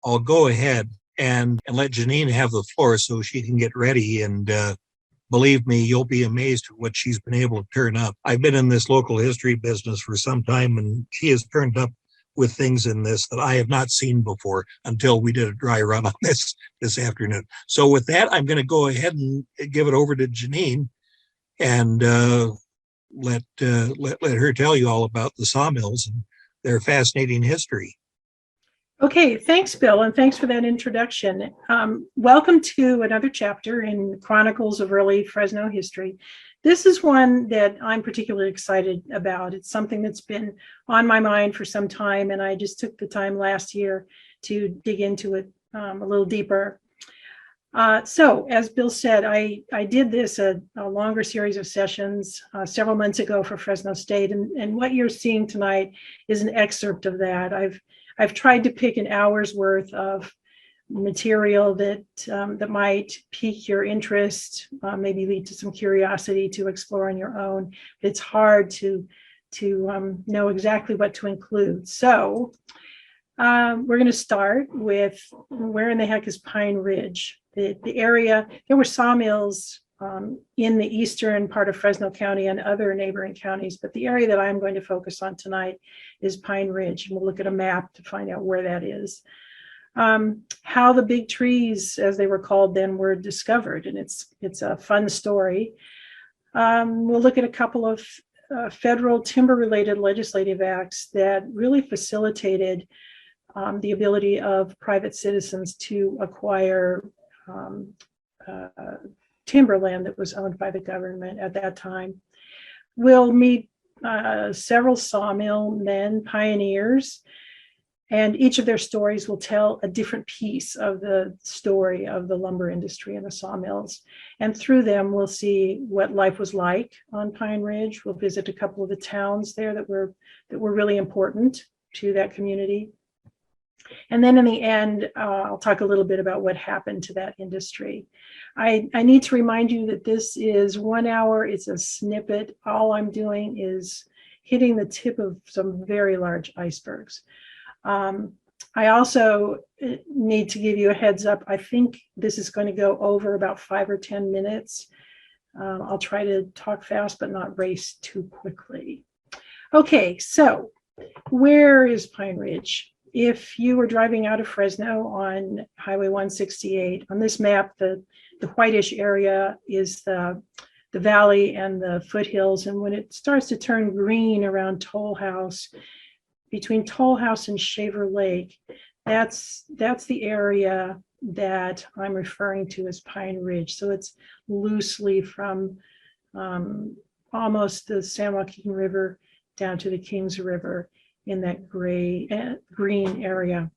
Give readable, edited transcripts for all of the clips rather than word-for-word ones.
I'll go ahead and let Jeannine have the floor so she can get ready. And believe me, you'll be amazed at what she's been able to turn up. I've been in this local history business for some time, and she has turned up with things in this that I have not seen before until we did a dry run on this afternoon. So with that, I'm going to go ahead and give it over to Jeannine and let her tell you all about the sawmills and their fascinating history. Okay, thanks, Bill, and thanks for that introduction. Welcome to another chapter in Chronicles of Early Fresno History. This is one that I'm particularly excited about. It's something that's been on my mind for some time, and I just took the time last year to dig into it a little deeper. So, as Bill said, I did this a longer series of sessions several months ago for Fresno State, and what you're seeing tonight is an excerpt of that. I've tried to pick an hour's worth of material that might pique your interest, maybe lead to some curiosity to explore on your own. It's hard to know exactly what to include. So we're going to start with where in the heck is Pine Ridge? The area, there were sawmills in the eastern part of Fresno County and other neighboring counties, but the area that I'm going to focus on tonight is Pine Ridge. And we'll look at a map to find out where that is. How the big trees, as they were called then, were discovered, and it's a fun story. We'll look at a couple of federal timber-related legislative acts that really facilitated the ability of private citizens to acquire timberland that was owned by the government at that time. We'll meet several sawmill men, pioneers, and each of their stories will tell a different piece of the story of the lumber industry and the sawmills. And through them, we'll see what life was like on Pine Ridge. We'll visit a couple of the towns there that were really important to that community. And then in the end, I'll talk a little bit about what happened to that industry. I need to remind you that this is 1 hour. It's a snippet. All I'm doing is hitting the tip of some very large icebergs. I also need to give you a heads up. I think this is going to go over about 5 or 10 minutes. I'll try to talk fast, but not race too quickly. Okay, so where is Pine Ridge? If you were driving out of Fresno on Highway 168, on this map, the whitish area is the valley and the foothills. And when it starts to turn green around Toll House, between Toll House and Shaver Lake, that's the area that I'm referring to as Pine Ridge. So it's loosely from almost the San Joaquin River down to the Kings River in that green area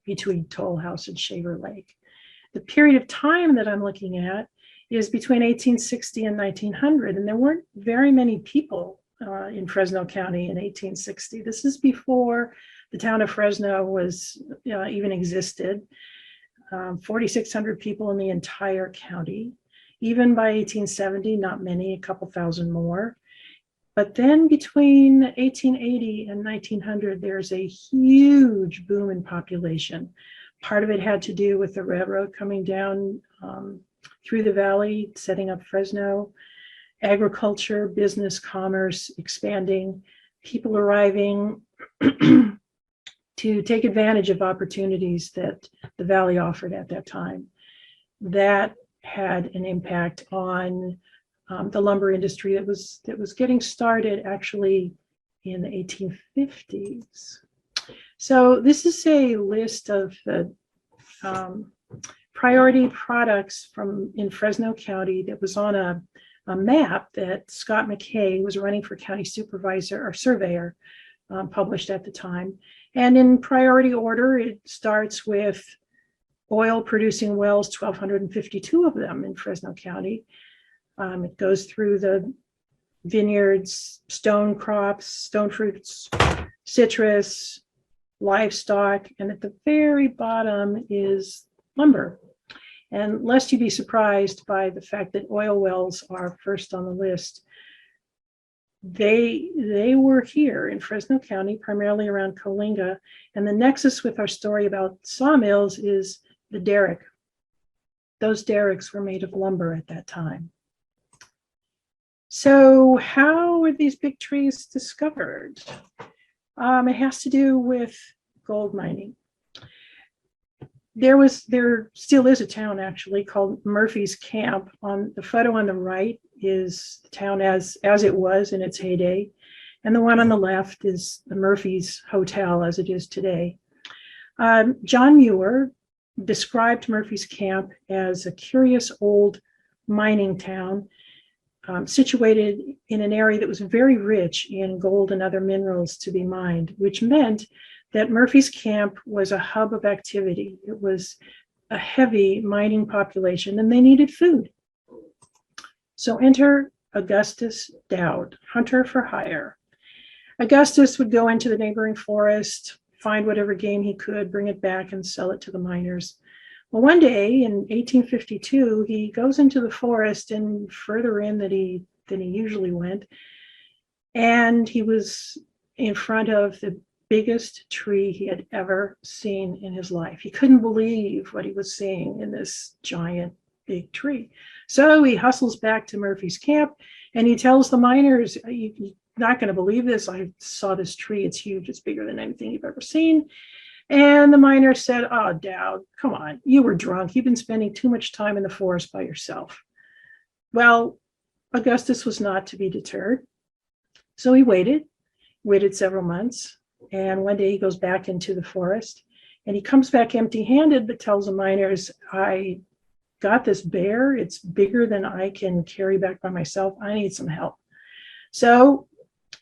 between Toll House and Shaver Lake. The period of time that I'm looking at is between 1860 and 1900, and there weren't very many people in Fresno County in 1860. This is before the town of Fresno was even existed. 4,600 people in the entire county. Even by 1870, not many, a couple thousand more. But then between 1880 and 1900, there's a huge boom in population. Part of it had to do with the railroad coming down through the valley, setting up Fresno. Agriculture, business, commerce expanding, people arriving to take advantage of opportunities that the valley offered at that time. That had an impact on the lumber industry that was getting started actually in the 1850s. So this is a list of the priority products in Fresno County that was on a map that Scott McKay, who was running for county supervisor or surveyor, published at the time. And in priority order, it starts with oil producing wells, 1,252 of them in Fresno County. It goes through the vineyards, stone crops, stone fruits, citrus, livestock, and at the very bottom is lumber. And lest you be surprised by the fact that oil wells are first on the list, They were here in Fresno County, primarily around Coalinga. And the nexus with our story about sawmills is the derrick. Those derricks were made of lumber at that time. So how were these big trees discovered? It has to do with gold mining. There still is a town actually called Murphy's Camp. On the photo on the right is the town as it was in its heyday. And the one on the left is the Murphy's Hotel as it is today. John Muir described Murphy's Camp as a curious old mining town situated in an area that was very rich in gold and other minerals to be mined, which meant that Murphy's Camp was a hub of activity. It was a heavy mining population and they needed food. So enter Augustus Dowd, hunter for hire. Augustus would go into the neighboring forest, find whatever game he could, bring it back and sell it to the miners. Well, one day in 1852, he goes into the forest and further in than he usually went. And he was in front of the biggest tree he had ever seen in his life. He couldn't believe what he was seeing in this giant big tree. So he hustles back to Murphy's Camp and he tells the miners, "You're not going to believe this. I saw this tree. It's huge. It's bigger than anything you've ever seen." And the miner said, "Oh, Dowd, come on. You were drunk. You've been spending too much time in the forest by yourself." Well, Augustus was not to be deterred. So he waited several months. And one day he goes back into the forest and he comes back empty-handed, but tells the miners, "I got this bear. It's bigger than I can carry back by myself. I need some help." So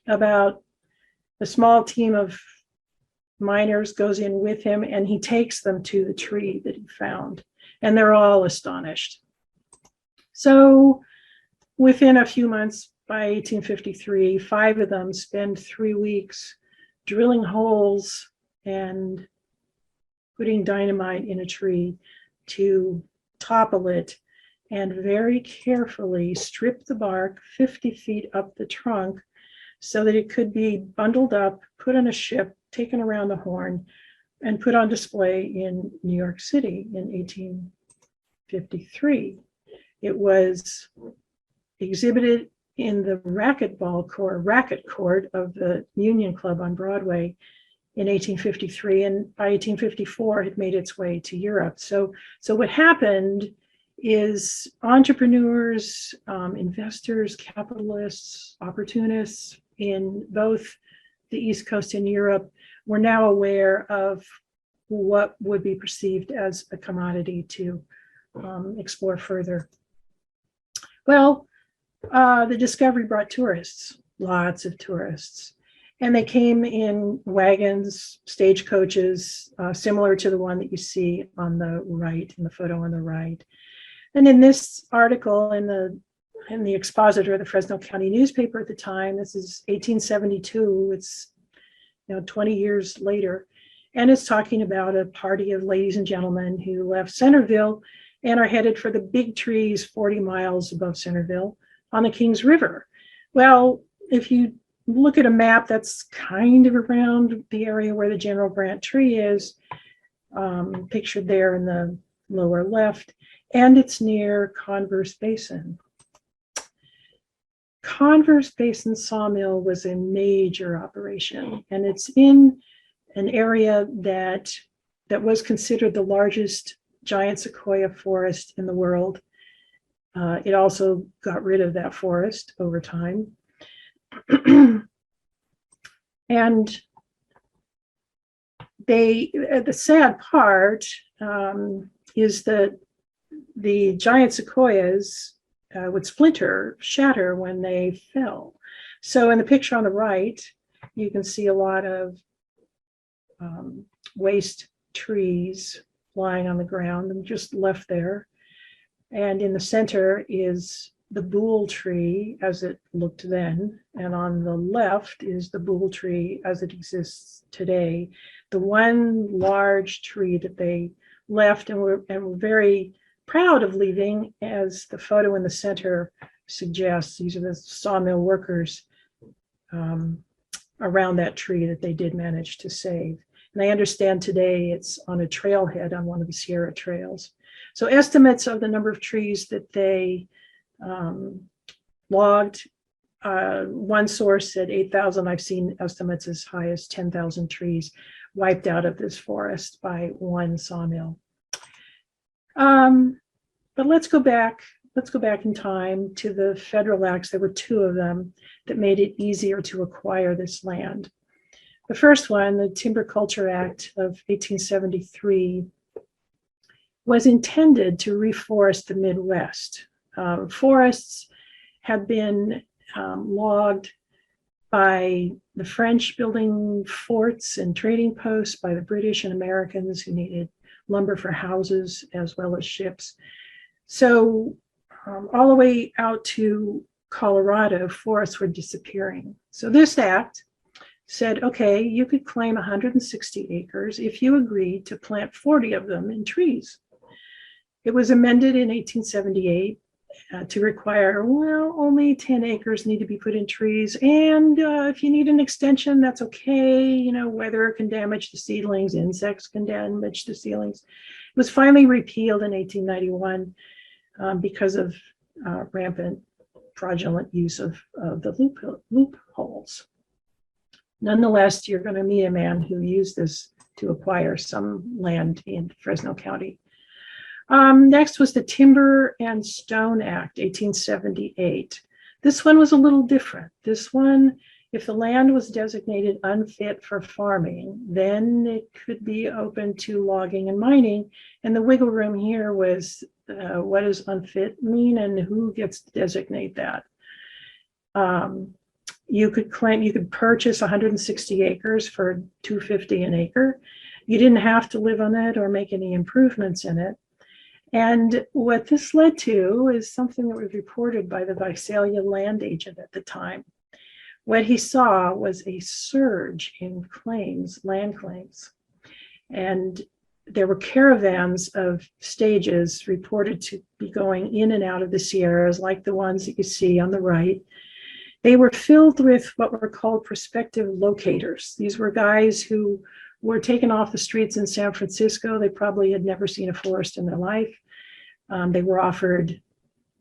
about a small team of miners goes in with him and he takes them to the tree that he found. And they're all astonished. So within a few months, by 1853, 5 of them spend 3 weeks drilling holes and putting dynamite in a tree to topple it and very carefully strip the bark 50 feet up the trunk so that it could be bundled up, put on a ship, taken around the Horn, and put on display in New York City in 1853. It was exhibited in the racket court of the Union Club on Broadway in 1853, and by 1854 it made its way to Europe. So what happened is entrepreneurs, investors, capitalists, opportunists in both the East Coast and Europe were now aware of what would be perceived as a commodity to explore further. Well, the discovery brought tourists, lots of tourists, and they came in wagons, stagecoaches, similar to the one that you see on the right, in the photo on the right. And in this article in the Expositor, the Fresno County newspaper at the time, this is 1872, it's 20 years later, and it's talking about a party of ladies and gentlemen who left Centerville and are headed for the big trees 40 miles above Centerville on the Kings River. Well, if you look at a map, that's kind of around the area where the General Grant tree is, pictured there in the lower left, and it's near Converse Basin. Converse Basin Sawmill was a major operation, and it's in an area that was considered the largest giant sequoia forest in the world. It also got rid of that forest over time. And the sad part is that the giant sequoias would shatter when they fell. So in the picture on the right, you can see a lot of waste trees lying on the ground and just left there. And in the center is the boole tree as it looked then. And on the left is the boole tree as it exists today. The one large tree that they left and were very proud of leaving, as the photo in the center suggests. These are the sawmill workers around that tree that they did manage to save. And I understand today it's on a trailhead on one of the Sierra trails. So estimates of the number of trees that they logged, one source said 8,000. I've seen estimates as high as 10,000 trees wiped out of this forest by one sawmill. But let's go back in time to the federal acts. There were two of them that made it easier to acquire this land. The first one, the Timber Culture Act of 1873, was intended to reforest the Midwest. Forests had been logged by the French building forts and trading posts, by the British and Americans who needed lumber for houses as well as ships. So all the way out to Colorado, forests were disappearing. So this act said, okay, you could claim 160 acres if you agreed to plant 40 of them in trees. It was amended in 1878 to require, well, only 10 acres need to be put in trees. And if you need an extension, that's okay. You know, weather can damage the seedlings, insects can damage the seedlings. It was finally repealed in 1891 because of rampant fraudulent use of the loopholes. Nonetheless, you're going to meet a man who used this to acquire some land in Fresno County. Next was the Timber and Stone Act, 1878. This one was a little different. This one, if the land was designated unfit for farming, then it could be open to logging and mining. And the wiggle room here was what does unfit mean and who gets to designate that? You could purchase 160 acres for $250 an acre. You didn't have to live on it or make any improvements in it. And what this led to is something that was reported by the Visalia land agent at the time. What he saw was a surge in land claims. And there were caravans of stages reported to be going in and out of the Sierras, like the ones that you see on the right. They were filled with what were called prospective locators. These were guys who were taken off the streets in San Francisco. They probably had never seen a forest in their life. They were offered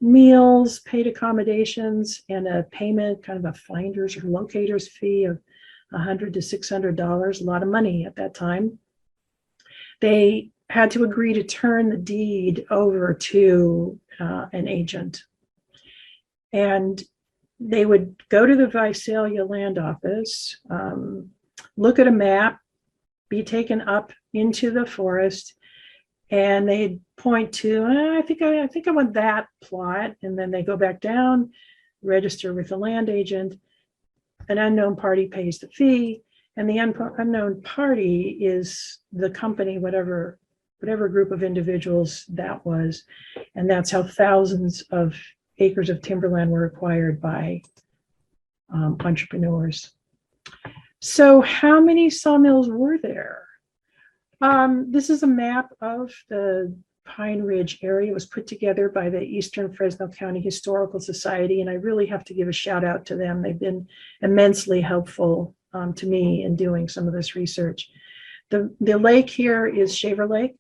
meals, paid accommodations, and a payment, kind of a finder's or locator's fee of $100 to $600, a lot of money at that time. They had to agree to turn the deed over to an agent. And they would go to the Visalia land office, look at a map, be taken up into the forest, and they'd point to, I think I want that plot. And then they go back down, register with the land agent. An unknown party pays the fee, and the unknown party is the company, whatever group of individuals that was. And that's how thousands of acres of timberland were acquired by entrepreneurs. So how many sawmills were there? This is a map of the Pine Ridge area. It was put together by the Eastern Fresno County Historical Society, and I really have to give a shout out to them. They've been immensely helpful to me in doing some of this research. The lake here is Shaver Lake.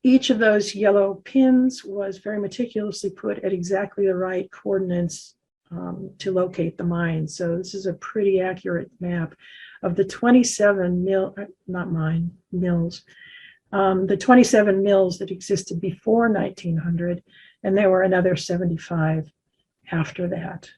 Each of those yellow pins was very meticulously put at exactly the right coordinates to locate the mine. So this is a pretty accurate map of the 27 mills, the 27 mills that existed before 1900, and there were another 75 after that.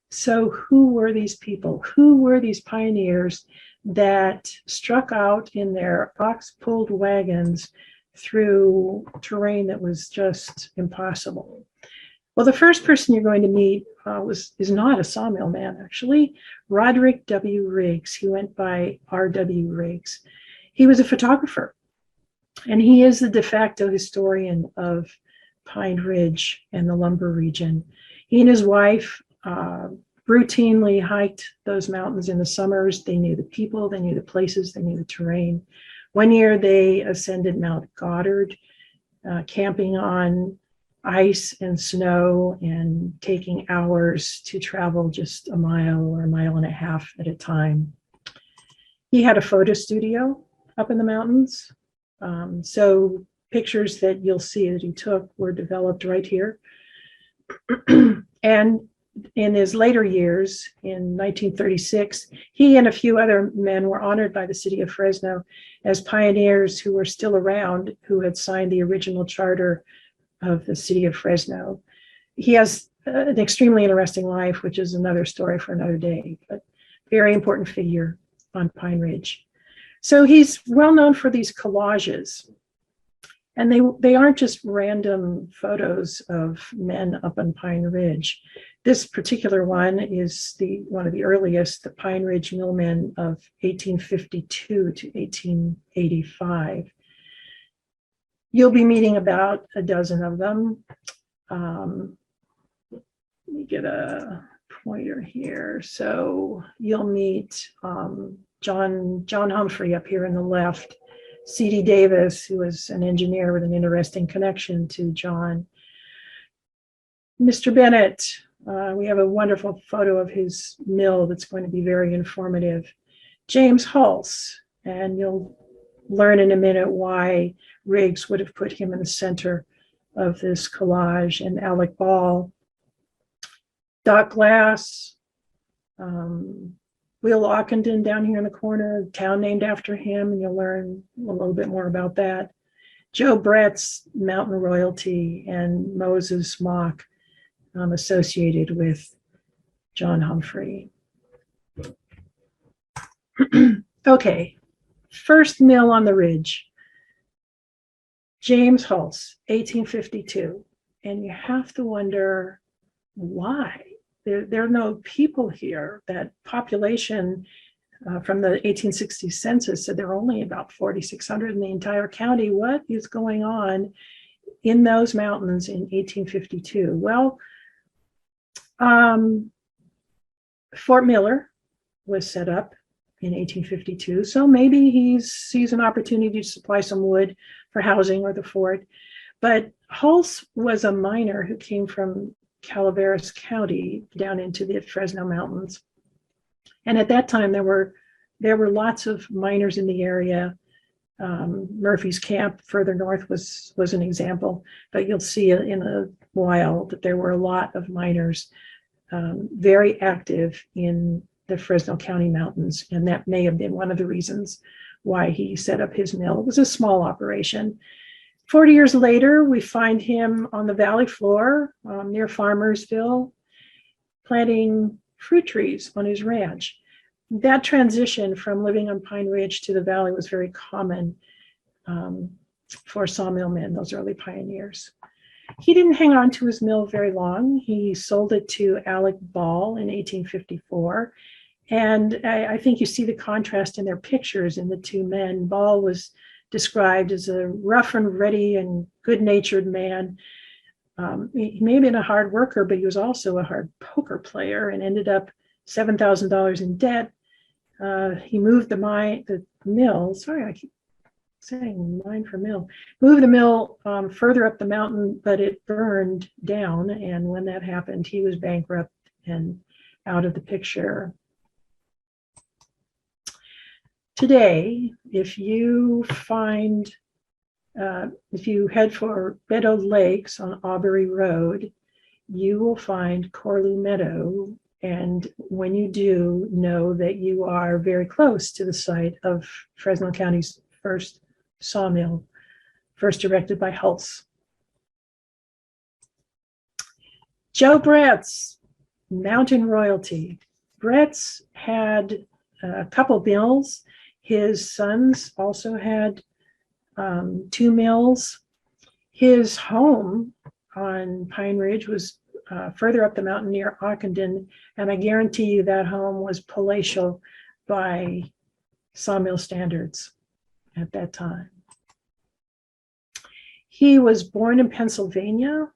So who were these people? Who were these pioneers that struck out in their ox-pulled wagons through terrain that was just impossible? Well, the first person you're going to meet is not a sawmill man, actually. Roderick W. Riggs. He went by R.W. Riggs. He was a photographer, and he is the de facto historian of Pine Ridge and the lumber region. He and his wife routinely hiked those mountains in the summers. They knew the people, they knew the places, they knew the terrain. One year they ascended Mount Goddard, camping on ice and snow and taking hours to travel just a mile or a mile and a half at a time. He had a photo studio up in the mountains. So pictures that you'll see that he took were developed right here. And in his later years, in 1936, he and a few other men were honored by the city of Fresno as pioneers who were still around, who had signed the original charter of the city of Fresno. He has an extremely interesting life, which is another story for another day, but very important figure on Pine Ridge. So he's well known for these collages. And they aren't just random photos of men up on Pine Ridge. This particular one is one of the earliest, the Pine Ridge Millmen of 1852 to 1885. You'll be meeting about a dozen of them. Let me get a pointer here. So you'll meet John Humphrey up here on the left, C.D. Davis, who was an engineer with an interesting connection to John. Mr. Bennett, we have a wonderful photo of his mill that's going to be very informative. James Hulse, and you'll learn in a minute why Riggs would have put him in the center of this collage, and Alec Ball. Doc Glass, Will Ockenden down here in the corner, town named after him, and you'll learn a little bit more about that. Joe Brett's Mountain Royalty, and Moses Mock, associated with John Humphrey. Okay, first mill on the ridge, James Hulse, 1852. And you have to wonder why. There are no people here. That population from the 1860 census said there are only about 4,600 in the entire county. What is going on in those mountains in 1852? Well, Fort Miller was set up in 1852. So maybe he sees an opportunity to supply some wood for housing or the fort. But Hulse was a miner who came from Calaveras County down into the Fresno Mountains. And at that time, there were lots of miners in the area. Murphy's Camp further north was an example, but you'll see in a while that there were a lot of miners very active in the Fresno County mountains. And that may have been one of the reasons why he set up his mill. It was a small operation. 40 years later, we find him on the valley floor near Farmersville, planting fruit trees on his ranch. That transition from living on Pine Ridge to the valley was very common for sawmill men, those early pioneers. He didn't hang on to his mill very long. He sold it to Alec Ball in 1854. And I think you see the contrast in their pictures in the two men. Ball was described as a rough and ready and good-natured man. He may have been a hard worker, but he was also a hard poker player and ended up $7,000 in debt. He moved the mill, sorry, I keep saying mine for mill, moved the mill further up the mountain, but it burned down. And when that happened, he was bankrupt and out of the picture. Today, if you head for Meadow Lakes on Aubrey Road, you will find Corlew Meadow. And when you do, know that you are very close to the site of Fresno County's first sawmill, first erected by Hulse. Joe Brett's Mountain Royalty. Brett's had a couple mills. His sons also had 2 mills. His home on Pine Ridge was further up the mountain near Ockenden, and I guarantee you that home was palatial by sawmill standards at that time. He was born in Pennsylvania.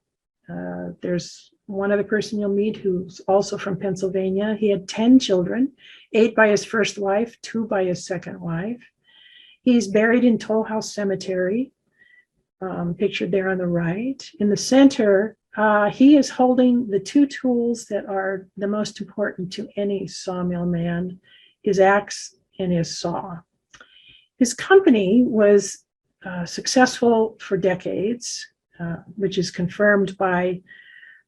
There's one other person you'll meet who's also from Pennsylvania. He had 10 children, 8 by his first wife, 2 by his second wife. He's buried in Toll House Cemetery. pictured there on the right. In the center, he is holding the two tools that are the most important to any sawmill man, his axe and his saw. His company was successful for decades, which is confirmed by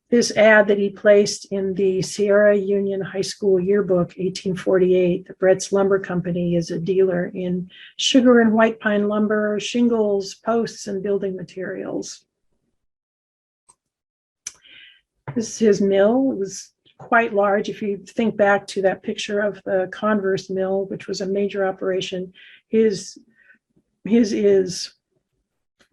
this ad that he placed in the Sierra Union High School yearbook, 1848. The Brett's Lumber Company is a dealer in sugar and white pine lumber, shingles, posts, and building materials. This is his mill. It was quite large. If you think back to that picture of the Converse mill, which was a major operation, his is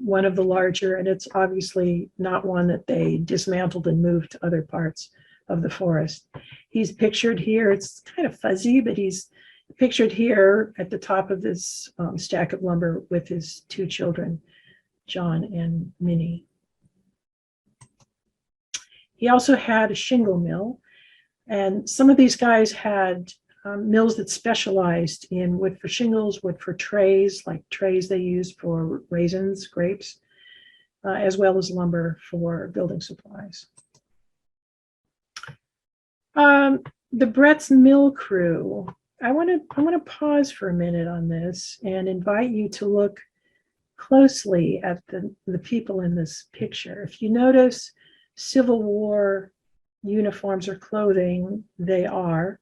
one of the larger, and it's obviously not one that they dismantled and moved to other parts of the forest. He's pictured here. It's kind of fuzzy, but he's pictured here at the top of this stack of lumber with his two children, John and Minnie. He also had a shingle mill, and some of these guys had mills that specialized in wood for shingles, wood for trays, like trays they used for raisins, grapes, as well as lumber for building supplies. The Brett's Mill crew. I want to pause for a minute on this and invite you to look closely at the people in this picture. If you notice Civil War uniforms or clothing, they are.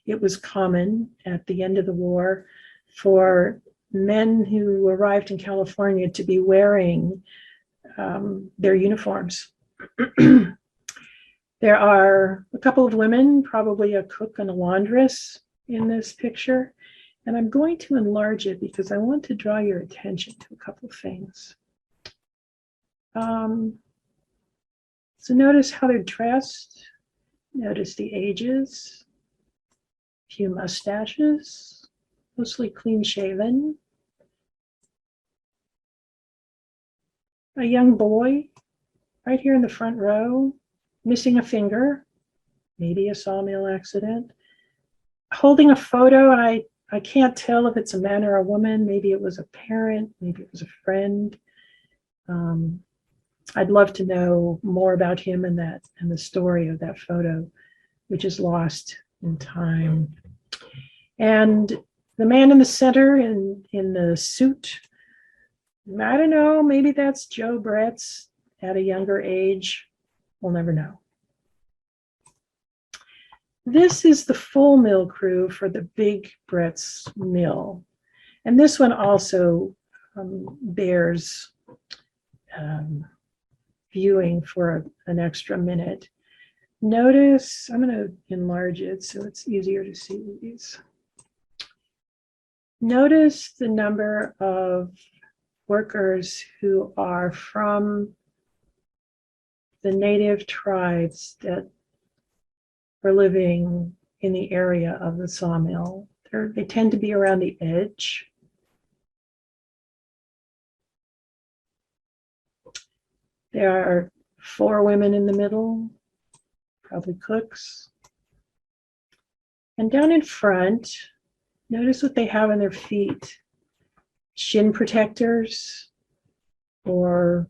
It was common at the end of the war for men who arrived in California to be wearing their uniforms. There are a couple of women, probably a cook and a laundress in this picture. And I'm going to enlarge it because I want to draw your attention to a couple of things. So notice how they're dressed. Notice the ages. Few mustaches, mostly clean shaven. A young boy right here in the front row, missing a finger, maybe a sawmill accident, holding a photo, and I can't tell if it's a man or a woman. Maybe it was a parent, maybe it was a friend. I'd love to know more about him and the story of that photo, which is lost in time. And the man in the center in the suit, I don't know, maybe that's Joe Brett's at a younger age. We'll never know. This is the full mill crew for the big Brett's Mill. And this one also bears viewing for an extra minute. Notice, I'm going to enlarge it so it's easier to see these. Notice the number of workers who are from the native tribes that are living in the area of the sawmill. They tend to be around the edge. There are 4 women in the middle, probably cooks. And down in front, notice what they have on their feet. Shin protectors or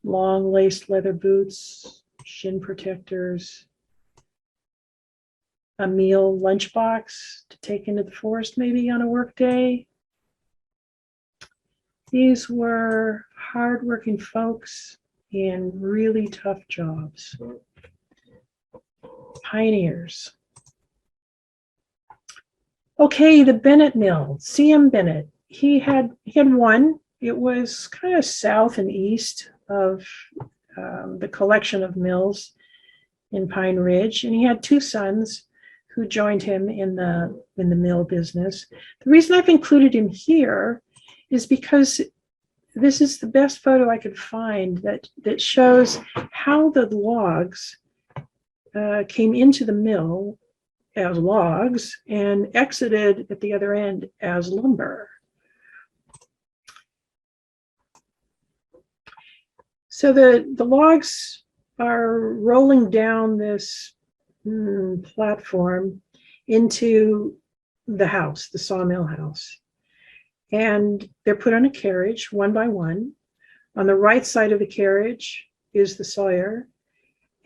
long laced leather boots, shin protectors, a meal lunchbox to take into the forest maybe on a work day. These were hardworking folks in really tough jobs. Pioneers. Okay, the Bennett Mill, C.M. Bennett. He had one. It was kind of south and east of the collection of mills in Pine Ridge, and he had 2 sons who joined him in the mill business. The reason I've included him here is because this is the best photo I could find that shows how the logs came into the mill as logs and exited at the other end as lumber. So the logs are rolling down this platform into the house, the sawmill house. And they're put on a carriage one by one. On the right side of the carriage is the sawyer,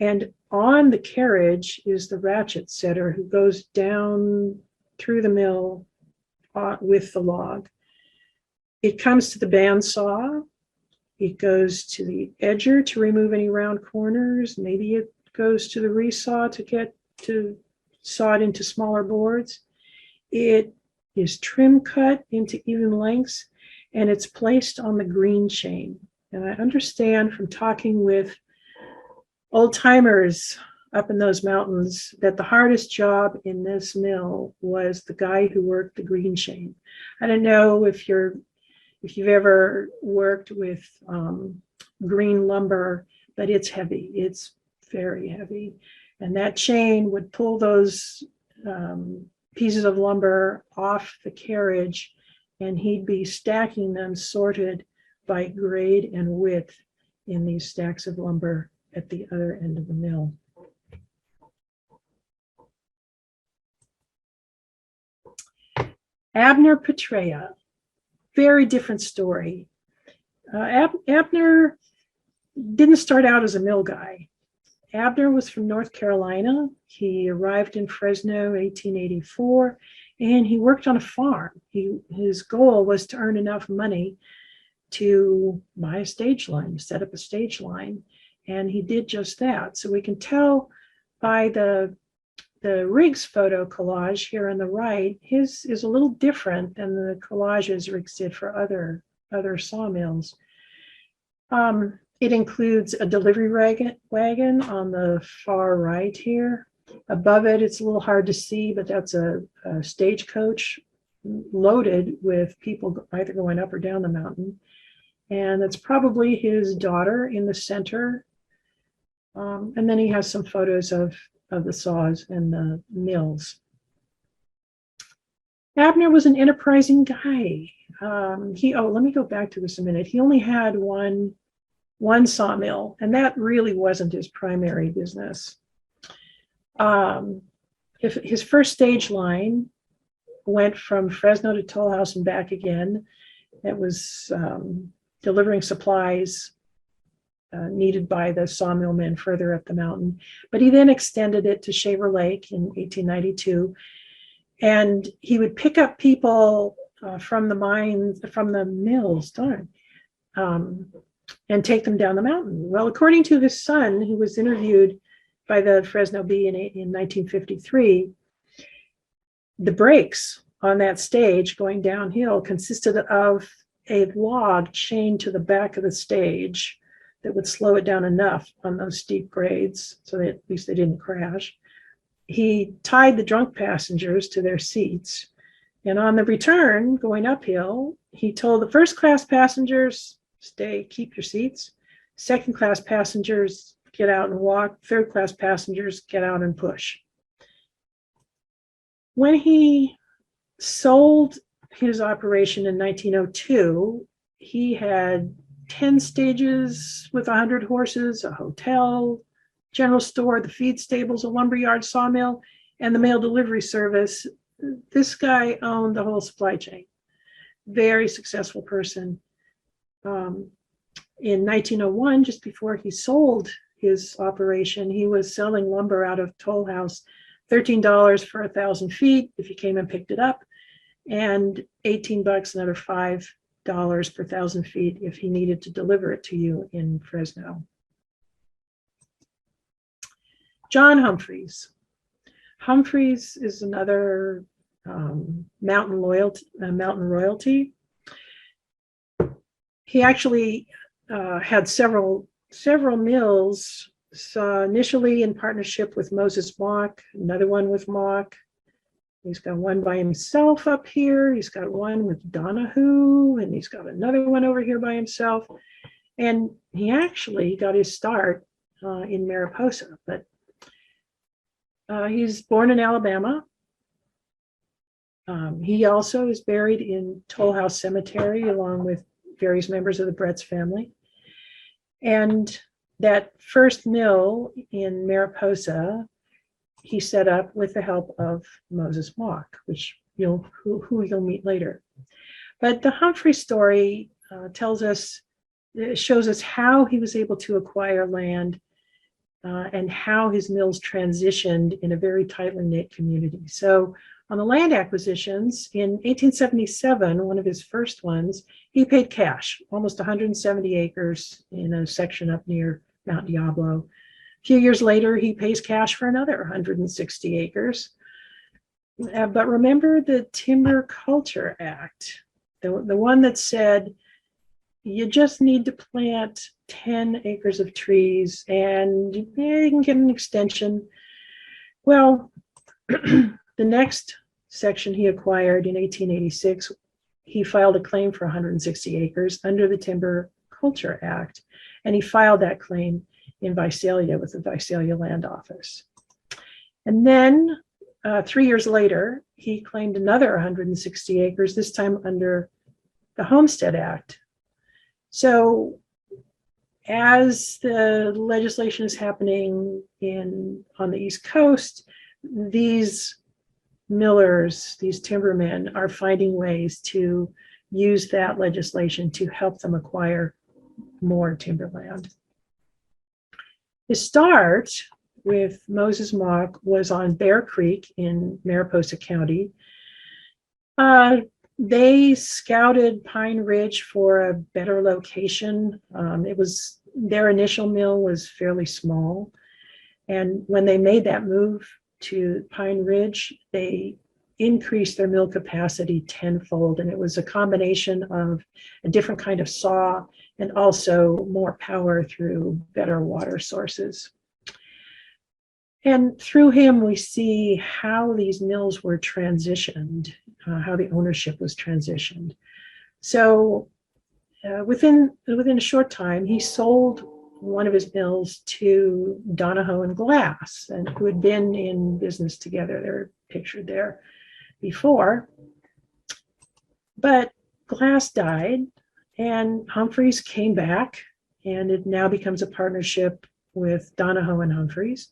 and on the carriage is the ratchet setter who goes down through the mill with the log. It comes to the bandsaw. It goes to the edger to remove any round corners. Maybe it goes to the resaw to get to saw it into smaller boards. It is trim cut into even lengths, and it's placed on the green chain. And I understand from talking with old timers up in those mountains that the hardest job in this mill was the guy who worked the green chain. I don't know if you've ever worked with green lumber, but it's heavy. It's very heavy. And that chain would pull those pieces of lumber off the carriage, and he'd be stacking them sorted by grade and width in these stacks of lumber at the other end of the mill. Abner Petrea, very different story. Abner didn't start out as a mill guy. Abner was from North Carolina. He arrived in Fresno in 1884, and he worked on a farm. His goal was to earn enough money to buy a stage line, set up a stage line, and he did just that. So we can tell by the Riggs photo collage here on the right, his is a little different than the collages Riggs did for other sawmills. It includes a delivery wagon on the far right here. Above it, it's a little hard to see, but that's a stagecoach loaded with people either going up or down the mountain. And that's probably his daughter in the center. And then he has some photos of the saws and the mills. Abner was an enterprising guy. Let me go back to this a minute. He only had one sawmill, and that really wasn't his primary business. If his first stage line went from Fresno to Toll House and back again, it was delivering supplies needed by the sawmill men further up the mountain. But he then extended it to Shaver Lake in 1892, and he would pick up people from the mines, from the mills, and take them down the mountain. Well, according to his son, who was interviewed by the Fresno Bee in 1953, the brakes on that stage going downhill consisted of a log chained to the back of the stage that would slow it down enough on those steep grades so that at least they didn't crash. He tied the drunk passengers to their seats, and on the return going uphill, he told the first class passengers, keep your seats. Second class passengers, get out and walk. Third class passengers, get out and push. When he sold his operation in 1902, he had 10 stages with 100 horses, a hotel, general store, the feed stables, a lumberyard, sawmill, and the mail delivery service. This guy owned the whole supply chain. Very successful person. In 1901, just before he sold his operation, he was selling lumber out of Toll House, $13 for 1,000 feet if you came and picked it up, and $18, another $5 per 1,000 feet if he needed to deliver it to you in Fresno. John Humphreys. Humphreys is another mountain royalty. He actually had several mills, initially in partnership with Moses Mock, another one with Mock. He's got one by himself up here. He's got one with Donahue, and he's got another one over here by himself. And he actually got his start in Mariposa, but he's born in Alabama. He also is buried in Toll House Cemetery along with various members of the Bretz family. And that first mill in Mariposa, he set up with the help of Moses Mock, who you'll meet later. But the Humphrey story tells us it shows us how he was able to acquire land and how his mills transitioned in a very tightly knit community. So on the land acquisitions in 1877, one of his first ones, he paid cash, almost 170 acres in a section up near Mount Diablo. A few years later, he pays cash for another 160 acres. But remember the Timber Culture Act, the one that said you just need to plant 10 acres of trees and you can get an extension. Well, the next section he acquired in 1886, he filed a claim for 160 acres under the Timber Culture Act, and he filed that claim in Visalia with the Visalia Land Office. And then 3 years later, he claimed another 160 acres, this time under the Homestead Act. So as the legislation is happening on the East Coast, these millers, these timbermen are finding ways to use that legislation to help them acquire more timberland. His start with Moses Mock was on Bear Creek in Mariposa County. They scouted Pine Ridge for a better location. Their initial mill was fairly small. And when they made that move to Pine Ridge, they increased their mill capacity tenfold. And it was a combination of a different kind of saw and also more power through better water sources. And through him, we see how these mills were transitioned, how the ownership was transitioned. So within a short time, he sold one of his mills to Donahoe and Glass, and who had been in business together. They're pictured there before. But Glass died, and Humphreys came back, and it now becomes a partnership with Donahoe and Humphreys.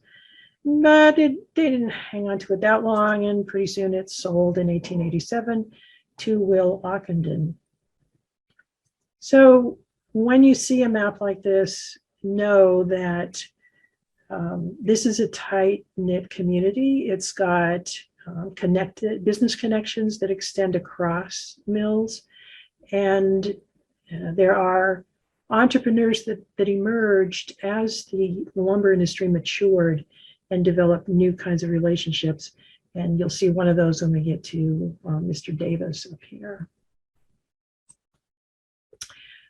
But they didn't hang on to it that long, and pretty soon it sold in 1887 to Will Ockenden. So when you see a map like this, know that this is a tight-knit community. It's got connected business connections that extend across mills, and there are entrepreneurs that emerged as the lumber industry matured and develop new kinds of relationships. And you'll see one of those when we get to Mr. Davis up here.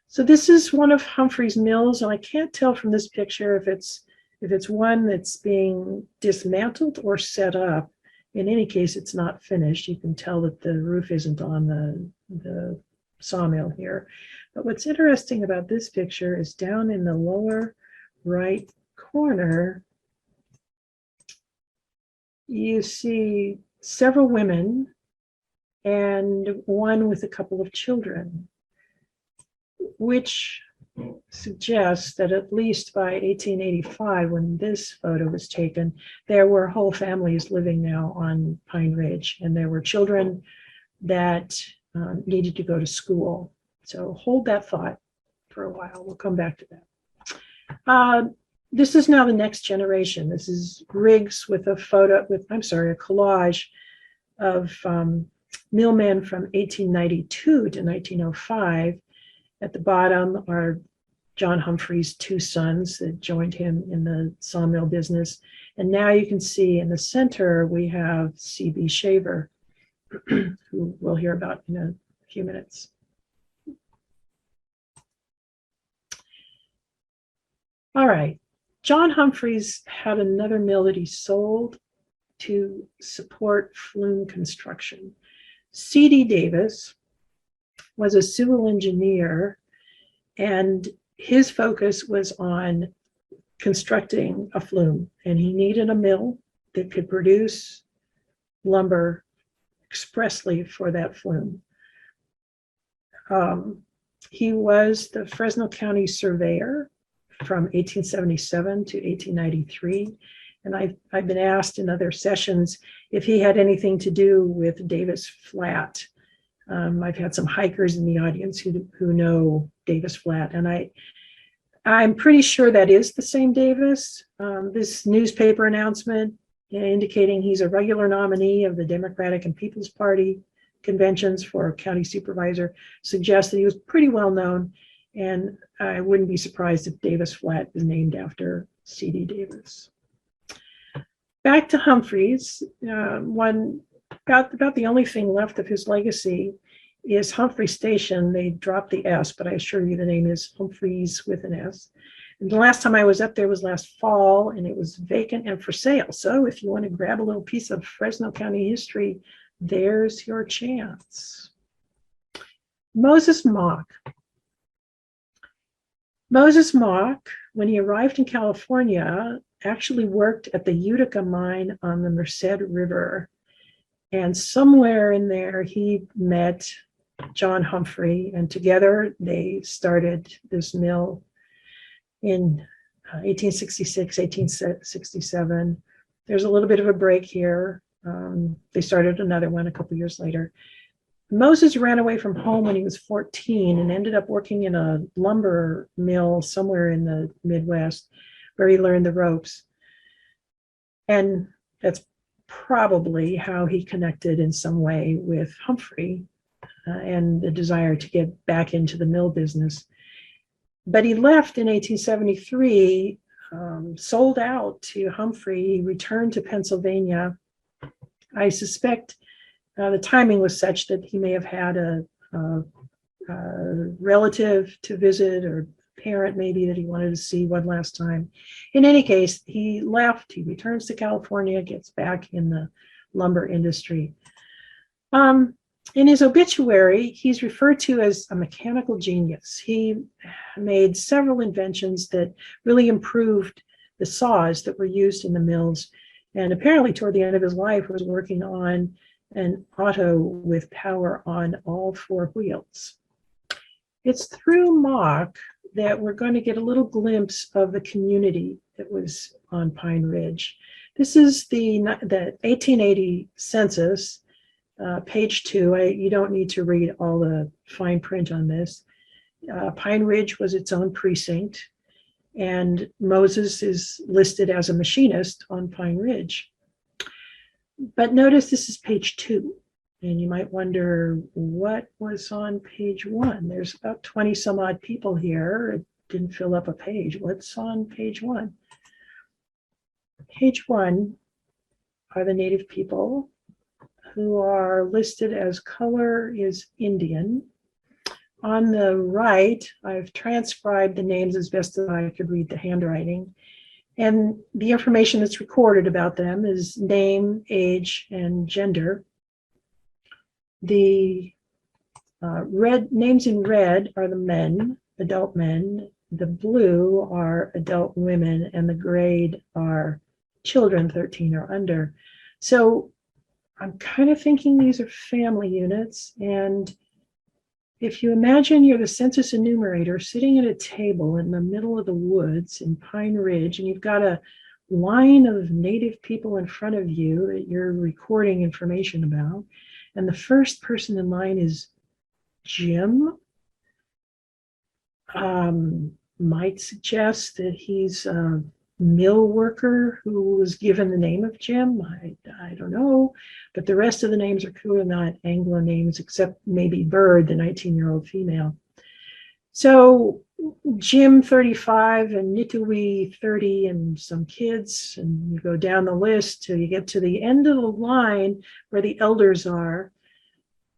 So this is one of Humphreys' mills, and I can't tell from this picture if it's one that's being dismantled or set up. In any case, it's not finished. You can tell that the roof isn't on the sawmill here. But what's interesting about this picture is down in the lower right corner, you see several women and one with a couple of children, which suggests that at least by 1885, when this photo was taken, there were whole families living now on Pine Ridge, and there were children that needed to go to school. So hold that thought for a while. We'll come back to that. This is now the next generation. This is Riggs with a collage of millmen from 1892 to 1905. At the bottom are John Humphreys' two sons that joined him in the sawmill business. And now you can see in the center, we have C.B. Shaver, who we'll hear about in a few minutes. All right. John Humphreys had another mill that he sold to support flume construction. C.D. Davis was a civil engineer, and his focus was on constructing a flume, and he needed a mill that could produce lumber expressly for that flume. He was the Fresno County surveyor from 1877 to 1893. And I've been asked in other sessions if he had anything to do with Davis Flat. I've had some hikers in the audience who know Davis Flat. And I'm pretty sure that is the same Davis. This newspaper announcement indicating he's a regular nominee of the Democratic and People's Party conventions for county supervisor suggests that he was pretty well known. And I wouldn't be surprised if Davis Flat is named after C.D. Davis. Back to Humphreys, about the only thing left of his legacy is Humphrey Station. They dropped the S, but I assure you the name is Humphreys with an S. And the last time I was up there was last fall, and it was vacant and for sale. So if you want to grab a little piece of Fresno County history, there's your chance. Moses Mock. Moses Mock, when he arrived in California, actually worked at the Utica mine on the Merced River. And somewhere in there, he met John Humphrey, and together they started this mill in 1866, 1867. There's a little bit of a break here. They started another one a couple years later. Moses ran away from home when he was 14 and ended up working in a lumber mill somewhere in the Midwest, where he learned the ropes. And that's probably how he connected in some way with Humphrey and the desire to get back into the mill business. But he left in 1873, sold out to Humphrey. He returned to Pennsylvania. I suspect the timing was such that he may have had a relative to visit, or parent maybe that he wanted to see one last time. In any case, he left, he returns to California, gets back in the lumber industry. In his obituary, he's referred to as a mechanical genius. He made several inventions that really improved the saws that were used in the mills. And apparently toward the end of his life was working on an auto with power on all four wheels. It's through Mock that we're going to get a little glimpse of the community that was on Pine Ridge. This is the 1880 census, page 2. You don't need to read all the fine print on this. Pine Ridge was its own precinct, and Moses is listed as a machinist on Pine Ridge. But notice this is page 2. And you might wonder what was on page 1. There's about 20 some odd people here. It didn't fill up a page. What's on page 1? Page 1 are the native people who are listed as color is Indian. On the right, I've transcribed the names as best as I could read the handwriting. And the information that's recorded about them is name, age, and gender. The red names in red are the men, adult men. The blue are adult women, and the grayed are children 13 or under. So I'm kind of thinking these are family units. And if you imagine you're the census enumerator sitting at a table in the middle of the woods in Pine Ridge, and you've got a line of native people in front of you that you're recording information about, and the first person in line is Jim, might suggest that he's a mill worker who was given the name of Jim. I don't know, but the rest of the names are clearly not Anglo names, except maybe Bird, the 19-year-old female. So Jim 35 and Nitui 30 and some kids, and you go down the list till you get to the end of the line where the elders are.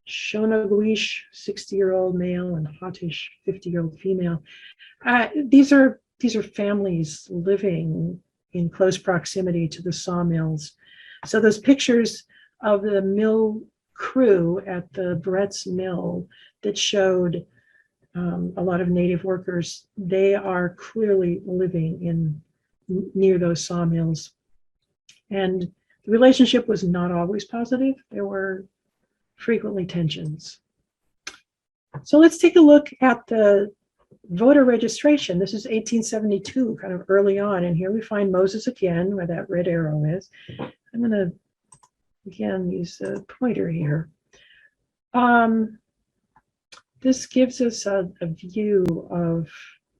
Shonaguish, 60-year-old male, and Hottish, 50-year-old female. These are families living in close proximity to the sawmills. So those pictures of the mill crew at the Brett's Mill that showed a lot of native workers, they are clearly living near those sawmills. And the relationship was not always positive. There were frequently tensions. So let's take a look at the voter registration. This is 1872, kind of early on. And here we find Moses again, where that red arrow is. I'm going to, again, use the pointer here. This gives us a view of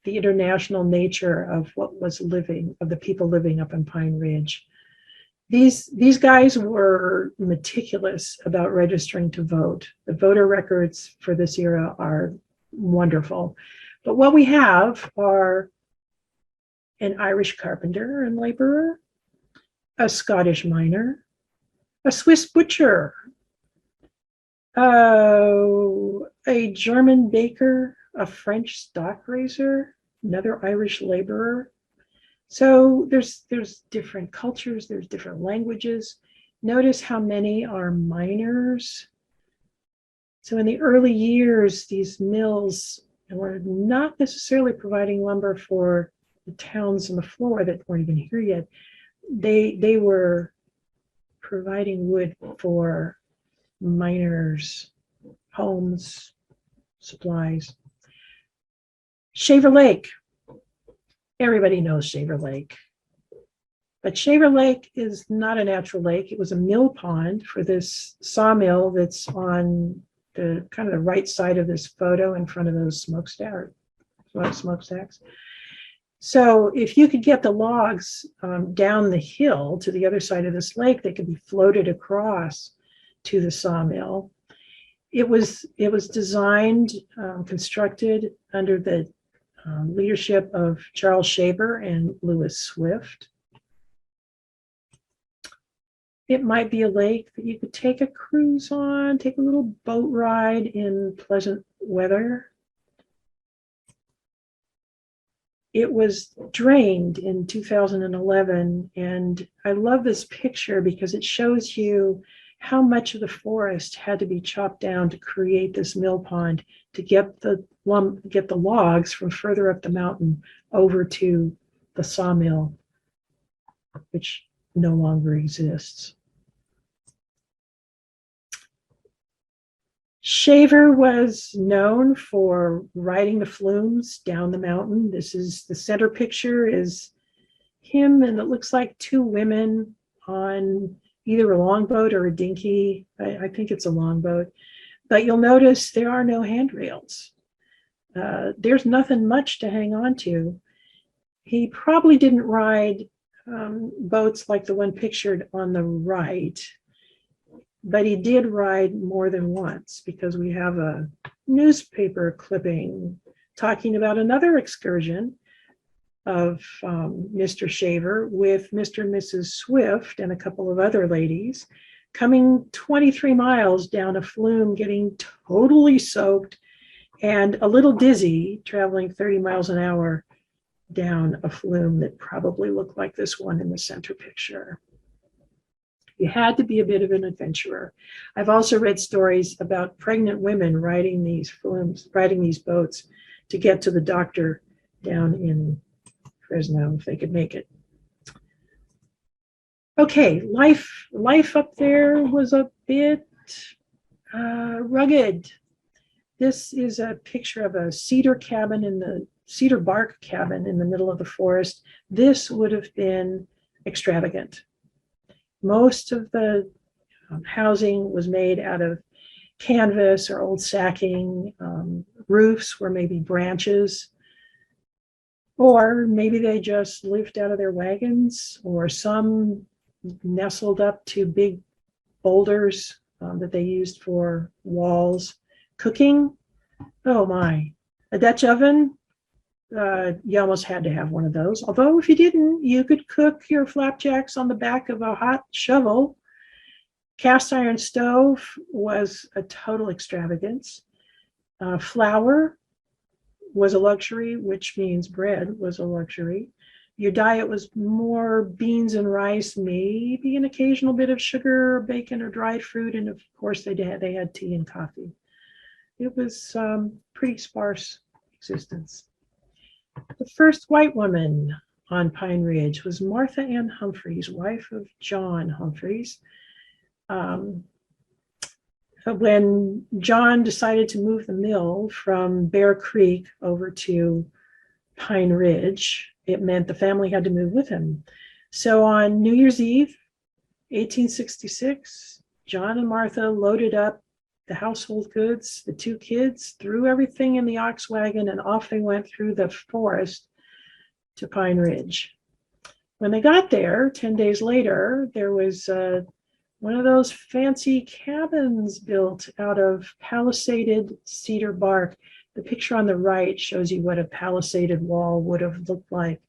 the international nature of what was living, of the people living up in Pine Ridge. These guys were meticulous about registering to vote. The voter records for this era are wonderful. But what we have are an Irish carpenter and laborer, a Scottish miner, a Swiss butcher, a German baker, a French stock raiser, another Irish laborer. So there's different cultures, there's different languages. Notice how many are miners. So in the early years, these mills were not necessarily providing lumber for the towns on the floor that weren't even here yet. They were providing wood for miners, homes, supplies. Shaver Lake. Everybody knows Shaver Lake. But Shaver Lake is not a natural lake. It was a mill pond for this sawmill that's on the kind of the right side of this photo in front of those smokestacks. So if you could get the logs down the hill to the other side of this lake, they could be floated across to the sawmill. It was designed, constructed under the leadership of Charles Shaver and Lewis Swift. It might be a lake that you could take a cruise on, take a little boat ride in pleasant weather. It was drained in 2011, and I love this picture because it shows you how much of the forest had to be chopped down to create this mill pond to get the logs from further up the mountain over to the sawmill, which no longer exists. Shaver was known for riding the flumes down the mountain. This is the center picture is him, and it looks like two women on either a longboat or a dinghy. I think it's a longboat, but you'll notice there are no handrails. There's nothing much to hang on to. He probably didn't ride boats like the one pictured on the right, but he did ride more than once because we have a newspaper clipping talking about another excursion of Mr. Shaver with Mr. and Mrs. Swift and a couple of other ladies coming 23 miles down a flume, getting totally soaked and a little dizzy, traveling 30 miles an hour down a flume that probably looked like this one in the center picture. You had to be a bit of an adventurer. I've also read stories about pregnant women riding these flumes, riding these boats to get to the doctor down in Fresno if they could make it. Okay, life up there was a bit rugged. This is a picture of a cedar bark cabin in the middle of the forest. This would have been extravagant. Most of the housing was made out of canvas or old sacking. Roofs were maybe branches, or maybe they just lived out of their wagons, or some nestled up to big boulders that they used for walls. Cooking, oh my, a Dutch oven, you almost had to have one of those. Although if you didn't, you could cook your flapjacks on the back of a hot shovel. Cast iron stove was a total extravagance. Flour was a luxury, which means bread was a luxury. Your diet was more beans and rice, maybe an occasional bit of sugar, or bacon, or dried fruit, and of course they had tea and coffee. It was pretty sparse existence. The first white woman on Pine Ridge was Martha Ann Humphreys, wife of John Humphreys. When John decided to move the mill from Bear Creek over to Pine Ridge, it meant the family had to move with him. So on New Year's Eve, 1866, John and Martha loaded up the household goods, the two kids, threw everything in the ox wagon, and off they went through the forest to Pine Ridge. When they got there, 10 days later, there was one of those fancy cabins built out of palisaded cedar bark. The picture on the right shows you what a palisaded wall would have looked like.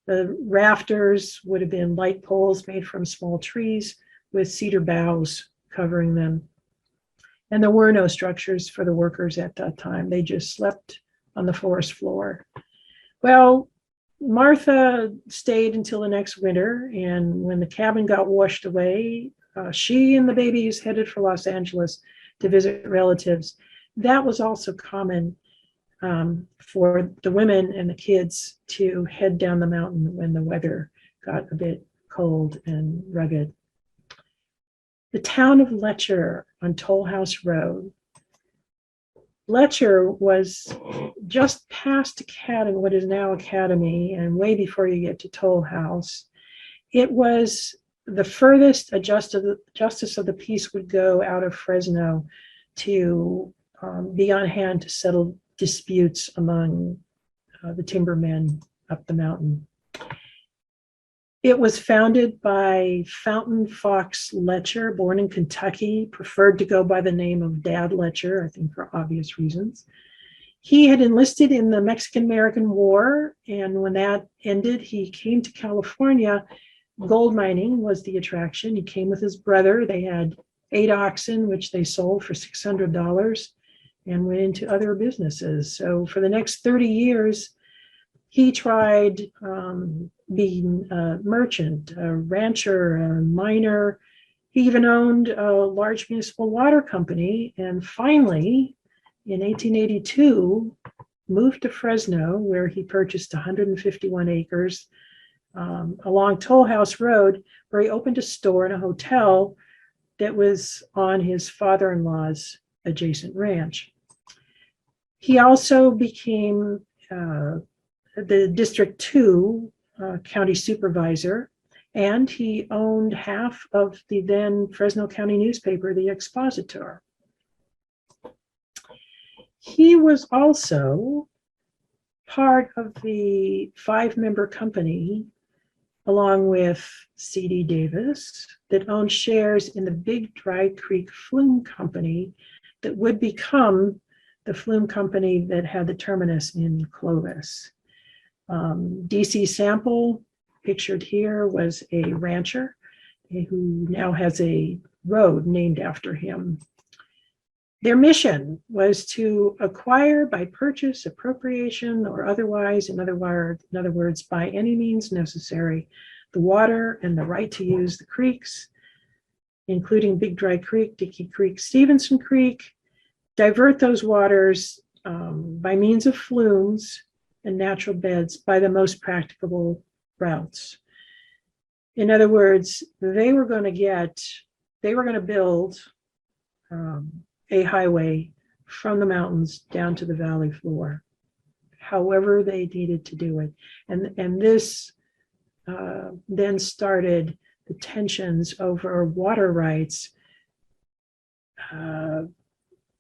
The rafters would have been light poles made from small trees with cedar boughs covering them. And there were no structures for the workers at that time. They just slept on the forest floor. Well, Martha stayed until the next winter, and when the cabin got washed away, she and the babies headed for Los Angeles to visit relatives. That was also common for the women and the kids to head down the mountain when the weather got a bit cold and rugged. The town of Letcher on Toll House Road. Letcher was just past Academy, what is now Academy, and way before you get to Toll House. It was the furthest a justice of the peace would go out of Fresno to be on hand to settle disputes among the timbermen up the mountain. It was founded by Fountain Fox Letcher, born in Kentucky, preferred to go by the name of Dad Letcher, I think for obvious reasons. He had enlisted in the Mexican-American War, and when that ended, he came to California. Gold mining was the attraction. He came with his brother. They had 8 oxen, which they sold for $600, and went into other businesses. So for the next 30 years, he tried being a merchant, a rancher, a miner. He even owned a large municipal water company, and finally, in 1882, moved to Fresno, where he purchased 151 acres along Toll House Road, where he opened a store and a hotel that was on his father-in-law's adjacent ranch. He also became the District 2 county supervisor, and he owned half of the then Fresno County newspaper, the Expositor. He was also part of the 5-member company, along with C.D. Davis, that owned shares in the Big Dry Creek Flume Company that would become the flume company that had the terminus in Clovis. D.C. Sample, pictured here, was a rancher who now has a road named after him. Their mission was to acquire by purchase, appropriation, or otherwise, in other words, by any means necessary, the water and the right to use the creeks, including Big Dry Creek, Dickey Creek, Stevenson Creek, divert those waters by means of flumes and natural beds by the most practicable routes. In other words, they were going to build a highway from the mountains down to the valley floor, however they needed to do it. And this then started the tensions over water rights,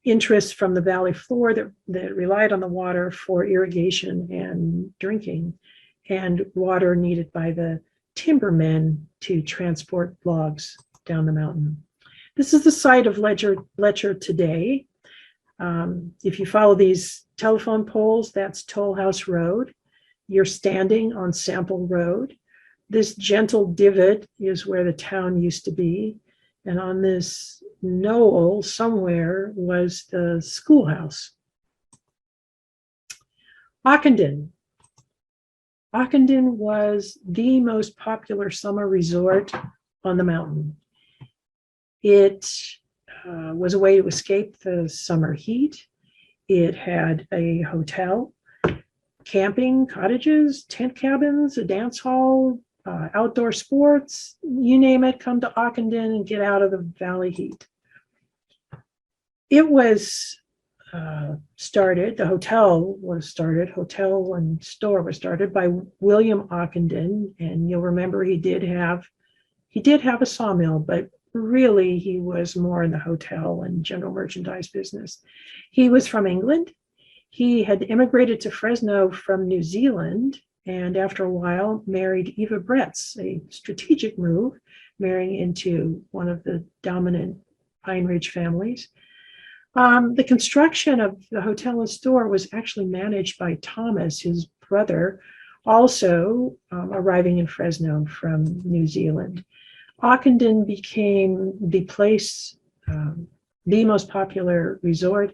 interests from the valley floor that relied on the water for irrigation and drinking, and water needed by the timbermen to transport logs down the mountain. This is the site of Letcher today. If you follow these telephone poles, that's Toll House Road. You're standing on Sample Road. This gentle divot is where the town used to be. And on this knoll somewhere was the schoolhouse. Ockenden. Ockenden was the most popular summer resort on the mountain. It was a way to escape the summer heat. It had a hotel, camping, cottages, tent cabins, a dance hall, outdoor sports, you name it, come to Ockenden and get out of the valley heat. It was started, the hotel and store was started by William Ockenden, and you'll remember he did have a sawmill, but really he was more in the hotel and general merchandise business. He was from England. He had immigrated to Fresno from New Zealand, and after a while married Eva Bretz, a strategic move, marrying into one of the dominant Pine Ridge families. The construction of the hotel and store was actually managed by Thomas, his brother, also arriving in Fresno from New Zealand. Ockenden became the place, the most popular resort.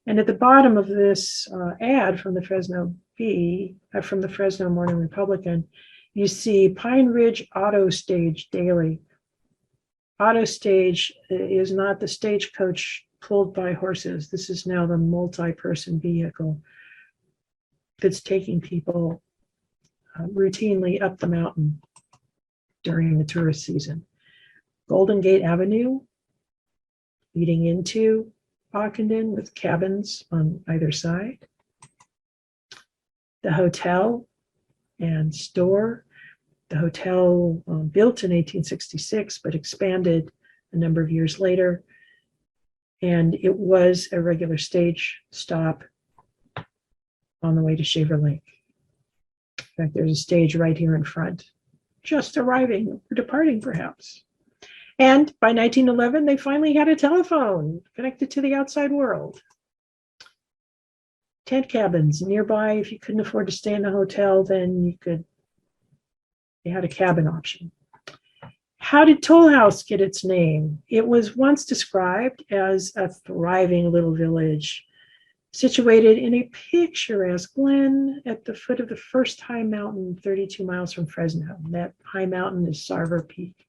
And at the bottom of this ad from the Fresno from the Fresno Morning Republican, you see Pine Ridge Auto Stage Daily. Auto Stage is not the stagecoach pulled by horses. This is now the multi-person vehicle that's taking people routinely up the mountain during the tourist season. Golden Gate Avenue leading into Ockenden with cabins on either side. The hotel and store. The hotel built in 1866, but expanded a number of years later. And it was a regular stage stop on the way to Shaver Lake. In fact, there's a stage right here in front, just arriving or departing perhaps. And by 1911, they finally had a telephone connected to the outside world. Tent cabins nearby. If you couldn't afford to stay in a hotel, then they had a cabin option. How did Toll House get its name? It was once described as a thriving little village situated in a picturesque glen at the foot of the first high mountain, 32 miles from Fresno. That high mountain is Sarver Peak.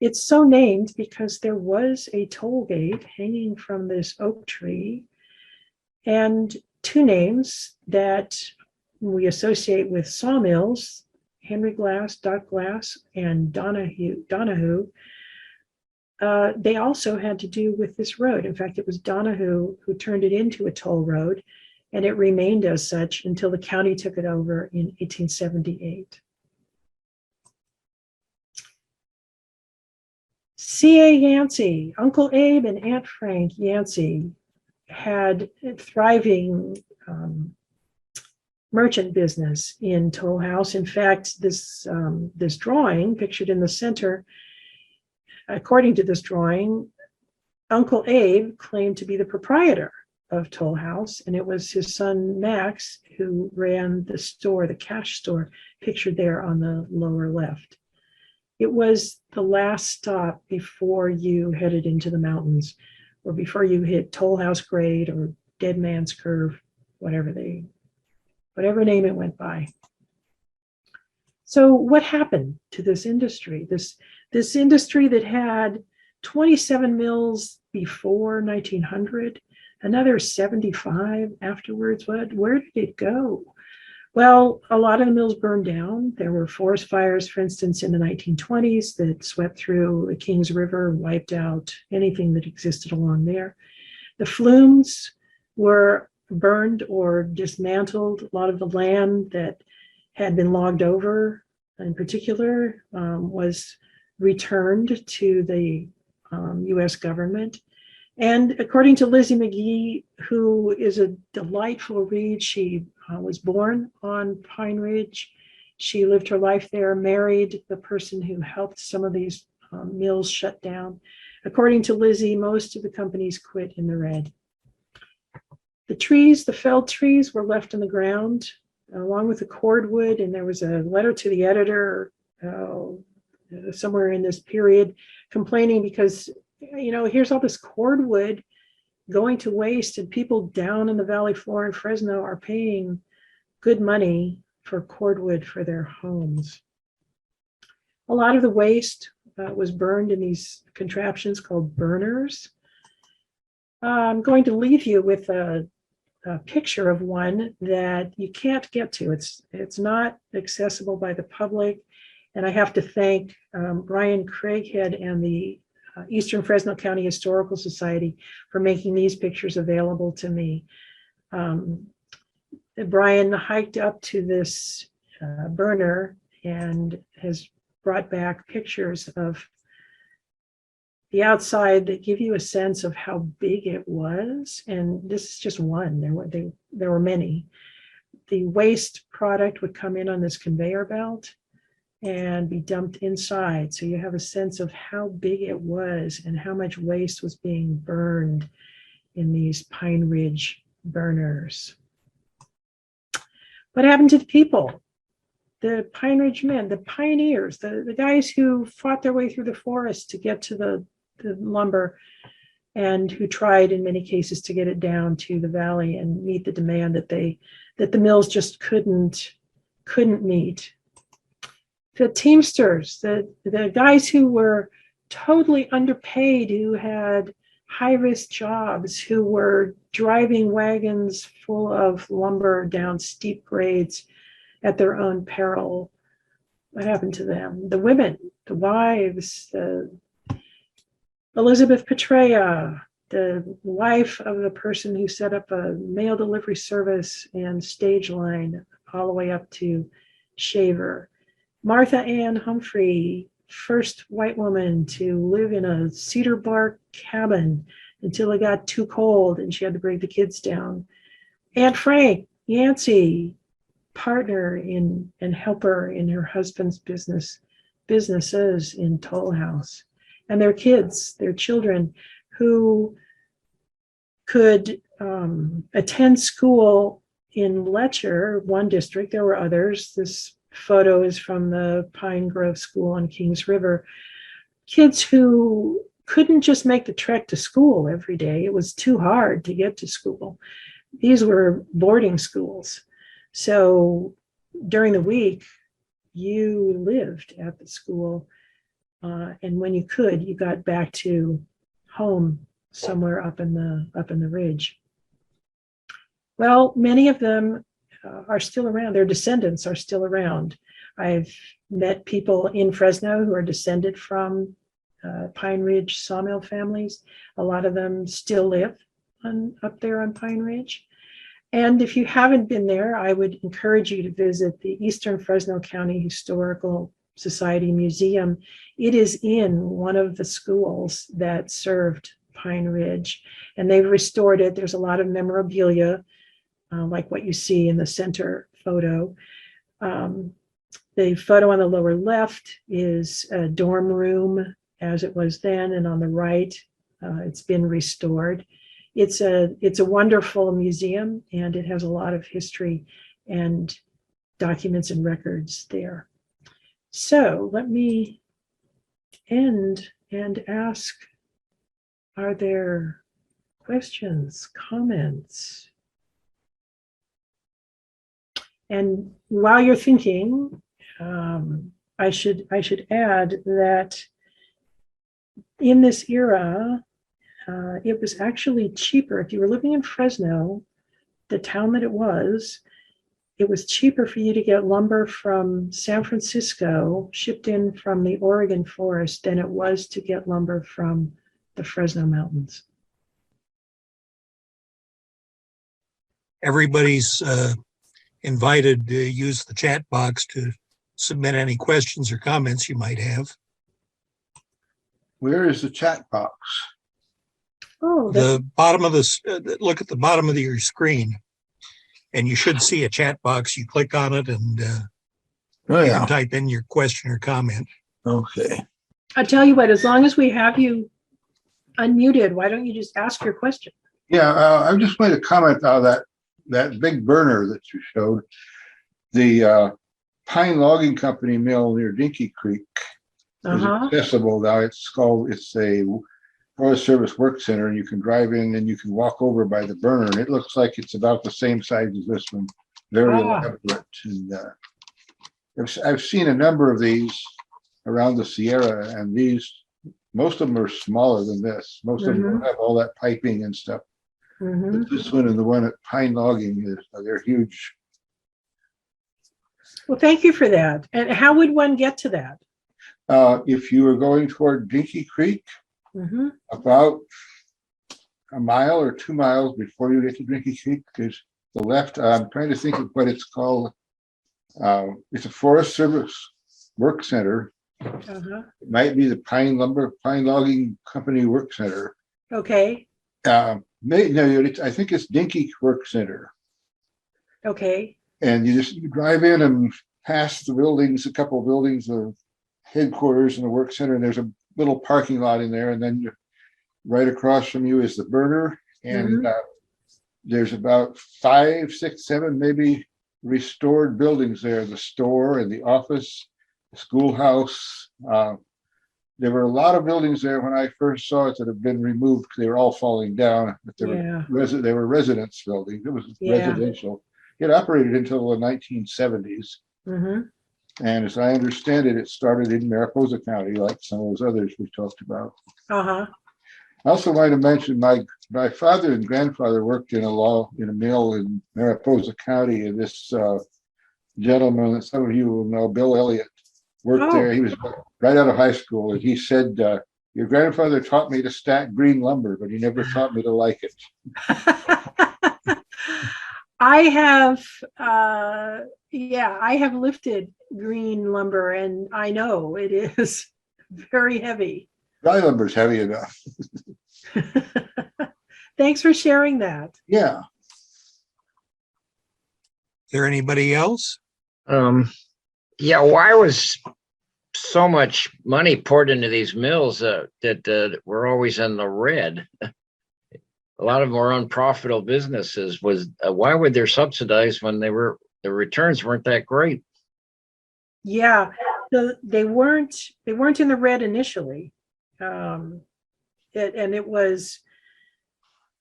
It's so named because there was a toll gate hanging from this oak tree, and two names that we associate with Sawmills, Henry Glass, Doc Glass, and Donahue, they also had to do with this road. In fact, it was Donahue who turned it into a toll road, and it remained as such until the county took it over in 1878. C.A. Yancey, Uncle Abe and Aunt Frank Yancey had a thriving merchant business in Toll House. In fact, this drawing pictured in the center, according to this drawing, Uncle Abe claimed to be the proprietor of Toll House, and it was his son Max who ran the store, the cash store, pictured there on the lower left. It was the last stop before you headed into the mountains, or before you hit Toll House Grade or Dead Man's Curve, whatever name it went by. So what happened to this industry? This industry that had 27 mills before 1900, another 75 afterwards. Where did it go? Well, a lot of the mills burned down. There were forest fires, for instance, in the 1920s that swept through the Kings River and wiped out anything that existed along there. The flumes were burned or dismantled. A lot of the land that had been logged over, in particular, was returned to the U.S. government. And according to Lizzie McGee, who is a delightful read, she was born on Pine Ridge. She lived her life there, married the person who helped some of these mills shut down. According to Lizzie, most of the companies quit in the red. The trees, the felled trees, were left in the ground along with the cordwood, and there was a letter to the editor somewhere in this period complaining because, here's all this cordwood going to waste, and people down in the valley floor in Fresno are paying good money for cordwood for their homes. A lot of the waste was burned in these contraptions called burners. I'm going to leave you with a picture of one that you can't get to. It's not accessible by the public. And I have to thank Brian Craighead and the Eastern Fresno County Historical Society for making these pictures available to me. Brian hiked up to this burner and has brought back pictures of the outside that give you a sense of how big it was. And this is just one. There were many. The waste product would come in on this conveyor belt and be dumped inside. So you have a sense of how big it was and how much waste was being burned in these Pine Ridge burners. What happened to the people? The Pine Ridge men, the pioneers, the guys who fought their way through the forest to get to the lumber, and who tried in many cases to get it down to the valley and meet the demand that the mills just couldn't meet. The Teamsters, the guys who were totally underpaid, who had high-risk jobs, who were driving wagons full of lumber down steep grades at their own peril. What happened to them? The women, the wives, Elizabeth Petrea, the wife of the person who set up a mail delivery service and stage line all the way up to Shaver. Martha Ann Humphrey, first white woman to live in a cedar bark cabin until it got too cold and she had to bring the kids down. Aunt Frank Yancey, partner in and helper in her husband's businesses in Toll House. And their kids, their children, who could attend school in Letcher, one district. There were others. This photo is from the Pine Grove School on Kings River. Kids who couldn't just make the trek to school every day. It was too hard to get to school. These were boarding schools. So during the week, you lived at the school. And when you could, you got back to home somewhere up in the ridge. Well, many of them are still around. Their descendants are still around. I've met people in Fresno who are descended from Pine Ridge sawmill families. A lot of them still live up there on Pine Ridge. And if you haven't been there, I would encourage you to visit the Eastern Fresno County Historical Society Museum. It is in one of the schools that served Pine Ridge, and they've restored it. There's a lot of memorabilia, like what you see in the center photo. The photo on the lower left is a dorm room as it was then, and on the right, it's been restored. It's a wonderful museum, and it has a lot of history and documents and records there. So let me end and ask, are there questions, comments? And while you're thinking, I should add that in this era, it was actually cheaper. If you were living in Fresno, the town that it was cheaper for you to get lumber from San Francisco shipped in from the Oregon forest than it was to get lumber from the Fresno mountains. Everybody's invited to use the chat box to submit any questions or comments you might have. Where is the chat box? Oh, The bottom of this, look at the bottom of your screen, and you should see a chat box. You click on it and Oh, you yeah. can type in your question or comment. Okay. I tell you what, as long as we have you unmuted, why don't you just ask your question? Yeah, I just made a comment on that big burner that you showed. The Pine Logging Company mill near Dinky Creek is accessible now. It's a Forest Service Work Center, and you can drive in and you can walk over by the burner, and it looks like it's about the same size as this one. Very elaborate. And I've seen a number of these around the Sierra, and most of them are smaller than this. Most of them don't have all that piping and stuff. But this one and the one at Pine Logging, they're huge. Well, thank you for that. And how would one get to that? If you were going toward Dinky Creek, about a mile or 2 miles before you get to Dinky Creek, there's the left. I'm trying to think of what it's called. It's a Forest Service Work Center, Uh-huh. It might be the Pine Logging Company Work Center. Okay, No, I think it's Dinky Work Center. okay. And you drive in and pass the buildings, a couple of buildings, the headquarters and the work center, and there's a little parking lot in there. And then right across from you is the burner. And Mhm. there's about 5, 6, 7, maybe restored buildings there, the store and the office, the schoolhouse. There were a lot of buildings there when I first saw it that have been removed because they were all falling down. But Yeah, they were residence buildings. It was yeah. residential. It operated until the 1970s. Hmm. And as I understand it, it started in Mariposa County, like some of those others we talked about. Uh-huh. I also might have mentioned my father and grandfather worked in a mill in Mariposa County, and this gentleman that some of you will know, Bill Elliott, worked there. Oh. He was right out of high school, and he said, your grandfather taught me to stack green lumber, but he never taught me to like it. I have, I have lifted green lumber, and I know it is very heavy. Dry lumber's heavy enough. Thanks for sharing that. Yeah. Is there anybody else? Yeah, why was so much money poured into these mills that were always in the red? A lot of them were unprofitable businesses. Why would they subsidize when the returns weren't that great? Yeah, they weren't in the red initially. It was,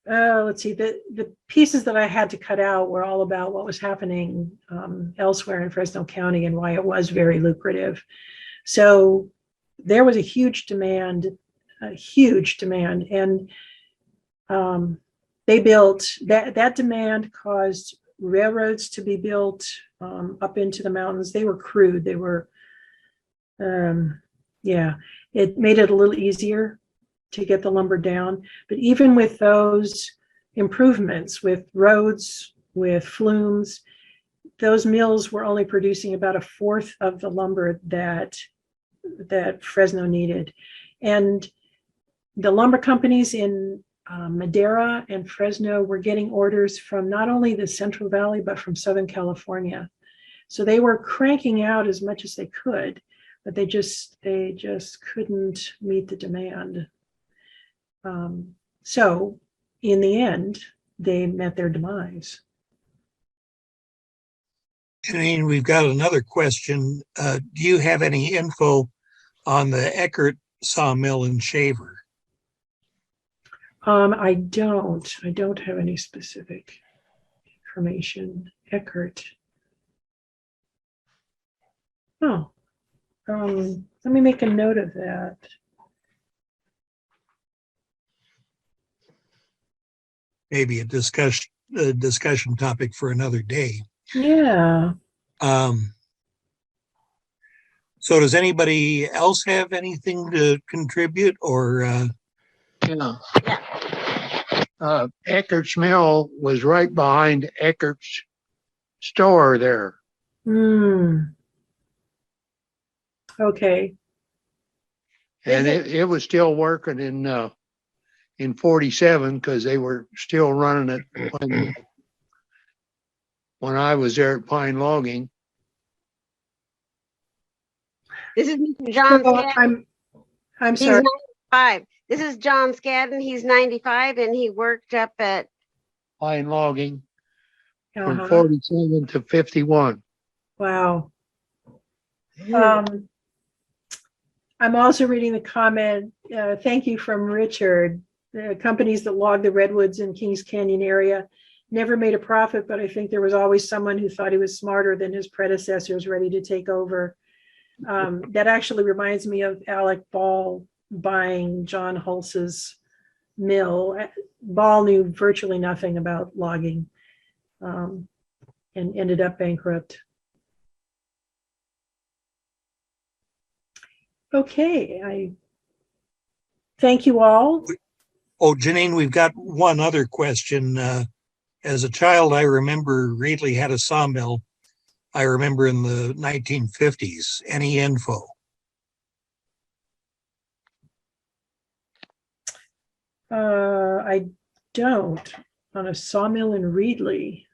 let's see, the pieces that I had to cut out were all about what was happening elsewhere in Fresno County and why it was very lucrative. So there was a huge demand, and they built that demand caused railroads to be built up into the mountains. They were crude. They were, it made it a little easier to get the lumber down. But even with those improvements, with roads, with flumes, those mills were only producing about a fourth of the lumber that Fresno needed. And the lumber companies in Madera and Fresno were getting orders from not only the Central Valley, but from Southern California. So they were cranking out as much as they could, but they just couldn't meet the demand. So in the end, they met their demise. Jeannine, we've got another question. Do you have any info on the Eckert sawmill in Shaver? I don't have any specific information. Eckert. Oh, let me make a note of that. Maybe a discussion topic for another day. Yeah. So does anybody else have anything to contribute or? Yeah. Eckert's Mill was right behind Eckert's store there. Okay. And it was still working in 47 because they were still running it when I was there at Pine Logging. This is Mr. John So Scadden. I'm He's sorry. 95. This is John Scadden. He's 95 and he worked up at Pine Logging from Uh-huh. 47 to 51. Wow. I'm also reading the comment. Thank you from Richard. The companies that log the redwoods in Kings Canyon area never made a profit, but I think there was always someone who thought he was smarter than his predecessors, ready to take over. That actually reminds me of Alec Ball buying John Hulse's mill. Ball knew virtually nothing about logging and ended up bankrupt. Okay, I thank you all. Oh, Jeannine, we've got one other question. As a child, I remember Reedley had a sawmill. I remember in the 1950s. Any info? I don't, on a sawmill in Reedley.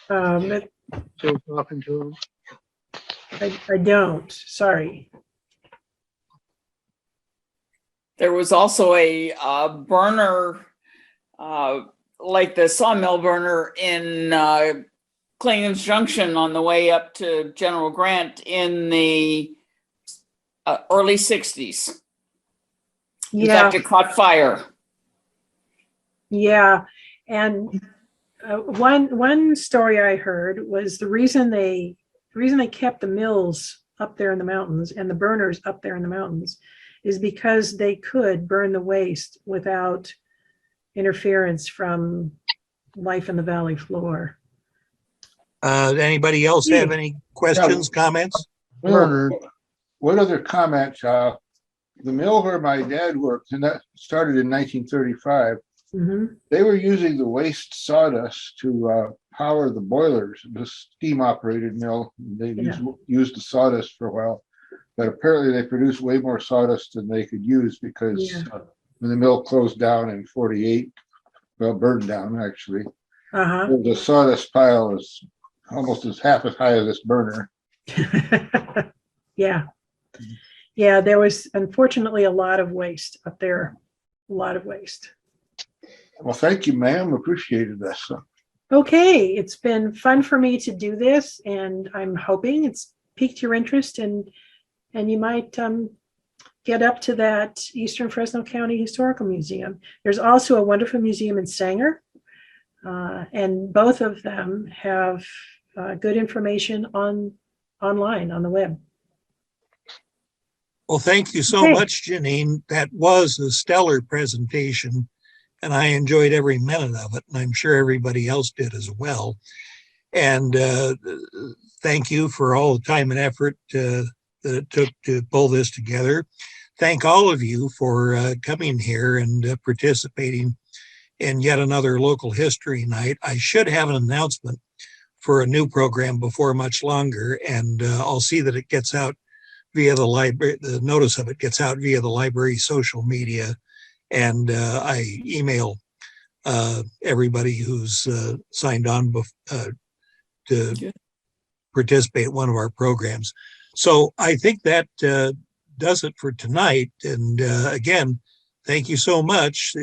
But Still talking to him. I don't, sorry. There was also a burner, like the sawmill burner in Clinton's Junction on the way up to General Grant in the early 60s. In Yeah, fact, it caught fire. yeah. And one story I heard was the reason they kept the mills up there in the mountains and the burners up there in the mountains is because they could burn the waste without interference from life in the valley floor. Anybody else have any questions, comments? Burner. What other comments? The mill where my dad worked, and that started in 1935, Mhm. they were using the waste sawdust to power the boilers. It was a steam operated mill. They used the sawdust for a while, but apparently they produced way more sawdust than they could use because Yeah. when the mill closed down in 48, well, burned down actually, Uh-huh. the sawdust pile is almost half as high as this burner. Yeah. Yeah, there was unfortunately a lot of waste up there, a lot of waste. Well, thank you, ma'am. Appreciated this. Okay, it's been fun for me to do this, and I'm hoping it's piqued your interest, and you might get up to that Eastern Fresno County Historical Museum. There's also a wonderful museum in Sanger, and both of them have good information online on the web. Well, thank you so Okay. much, Jeannine. That was a stellar presentation, and I enjoyed every minute of it, and I'm sure everybody else did as well. And thank you for all the time and effort that it took to pull this together. Thank all of you for coming here and participating in yet another local history night. I should have an announcement for a new program before much longer, and I'll see that it gets out via the library. The notice of it gets out via the library social media, and I email everybody who's signed on to participate in one of our programs. So I think that does it for tonight. And again, thank you so much.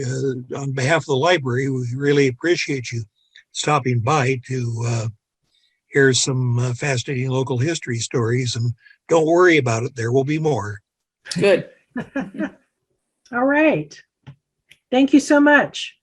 On behalf of the library, we really appreciate you stopping by to hear some fascinating local history stories. And don't worry about it, there will be more. Good. All right. Thank you so much.